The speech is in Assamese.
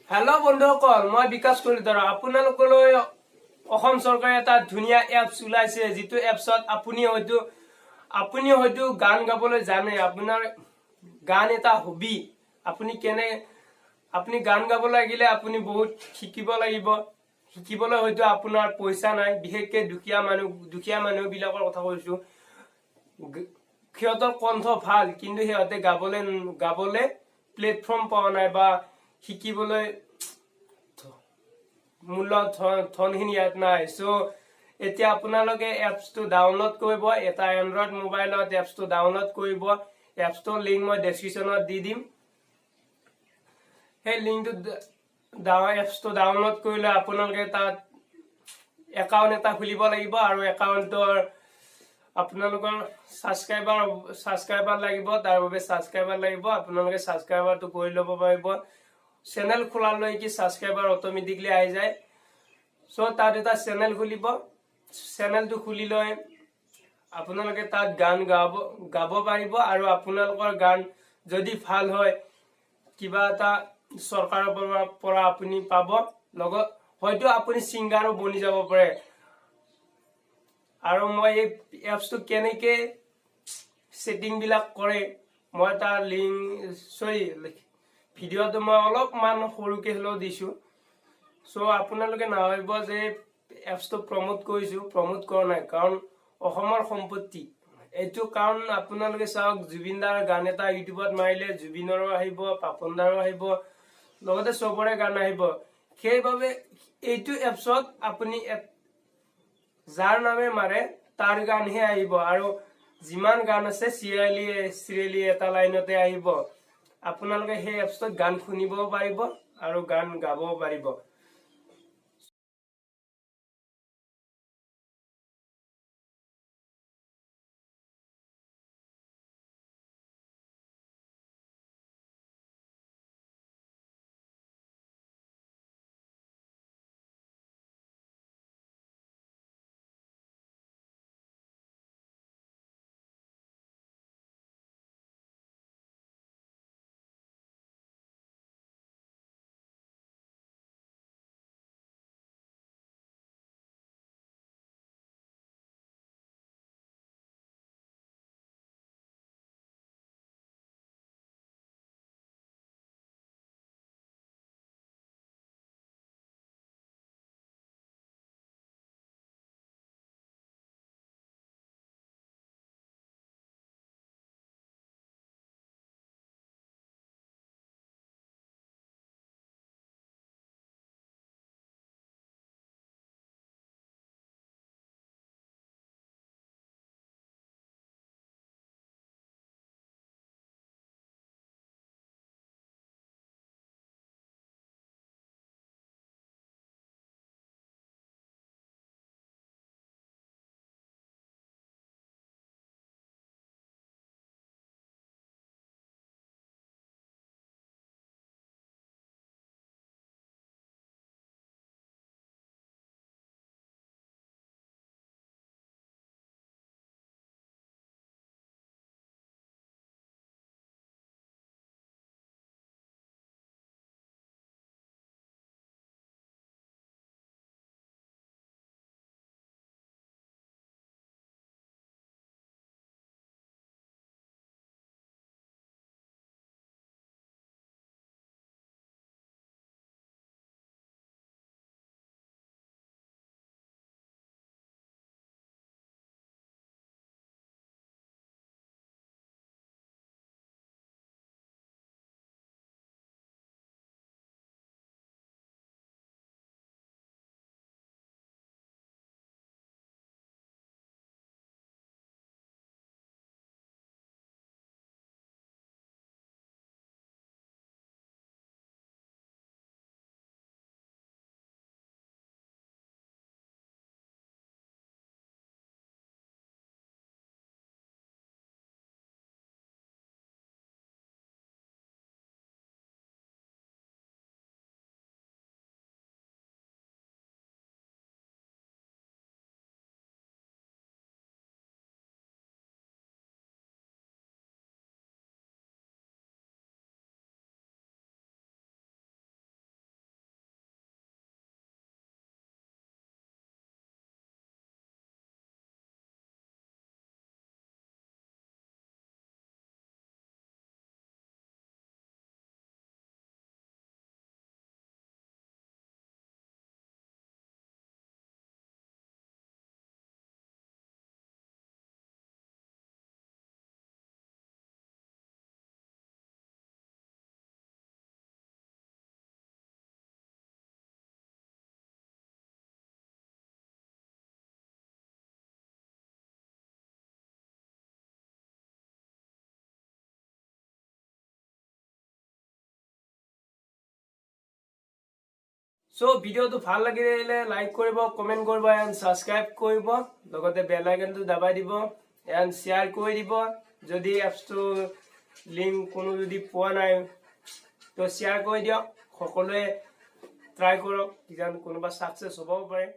হেল্ল' বন্ধুসকল, মই বিকাশ কলিতা। আপোনালোকলৈ অসম চৰকাৰে এটা ধুনীয়া এপছ ওলাইছে, যিটো এপছত আপুনি হয়তো গান গাবলৈ জানে। আপোনাৰ গান এটা হবি। আপুনি গান গাব লাগিলে আপুনি বহুত শিকিব লাগিব। শিকিবলৈ হয়তো আপোনাৰ পইচা নাই, বিশেষকৈ দুখীয়া মানুহ বিলাকৰ কথা কৈছো। সিহঁতৰ কণ্ঠ ভাল, কিন্তু সিহঁতে গাবলে প্লেটফৰ্ম পোৱা নাই বা শিকিবলৈ মূল্য ধনখিনি ইয়াত নাই। এতিয়া আপোনালোকে এপছটো ডাউনলোড কৰিব। এটা এণ্ড্ৰইড মোবাইলত এপছটো ডাউনলোড কৰিব। এপছটোৰ লিংক মই ডেছক্ৰিপশ্যনত দি দিম। সেই এপছটো ডাউনলোড কৰিলে আপোনালোকে তাত একাউণ্ট এটা খুলিব লাগিব, আৰু একাউণ্টৰ আপোনালোকৰ ছাবস্ক্ৰাইবাৰ লাগিব। তাৰ বাবে ছাবস্ক্ৰাইবাৰ লাগিব। আপোনালোকে ছাবস্ক্ৰাইবাৰটো কৰি ল'ব পাৰিব। চেনেল খোলালৈকে ছাবস্ক্ৰাইবাৰ অট'মেটিকলি আহি যায়। তাত এটা চেনেল খুলিব। চেনেলটো খুলি লৈ আপোনালোকে তাত গান গাব পাৰিব, আৰু আপোনালোকৰ গান যদি ভাল হয়, কিবা এটা চৰকাৰৰ পৰা আপুনি পাব। লগত হয়তো আপুনি ছিংগাৰো বনি যাব পাৰে। আৰু মই এই এপছটো কেনেকে সেটিং বিলাক কৰে, মই তাৰ ভিডিঅ'টো মই অলপমান সৰুকে হলেও দিছো। আপোনালোকে নাভাবিব যে এপছটো প্ৰমোট কৰিছো। প্ৰমোট কৰা নাই, কাৰণ অসমৰ সম্পত্তি এইটো। কাৰণ আপোনালোকে চাওক, জুবিন দাৰ গান এটা ইউটিউবত মাৰিলে জুবিনৰো আহিব, পাপন দাৰো আহিব, লগতে চবৰে গান আহিব। সেইবাবে এইটো এপছক আপুনি যাৰ নামে মাৰে তাৰ গানহে আহিব, আৰু যিমান গান আছে চিৰিয়েলি এটা লাইনতে আহিব। আপোনালোকে সেই এপছটোত গান শুনিবও পাৰিব আৰু গান গাবও পাৰিব। সো ভিডিওটো ভাল লাগিলে লাইক কৰিব, কমেন্ট কৰিব এন্ড সাবস্ক্ৰাইব কৰিব, লগতে বেল আইকনটো দবাই দিব এন্ড শেয়াৰ কৰি দিব। যদি এপছটো লিংক কোনো যদি পোৱা নাই তো শেয়াৰ কৰি দিয়ক, সকলোৱে ট্ৰাই কৰক, কিজান কোনোবা সাকসেস হ'বও পাৰে।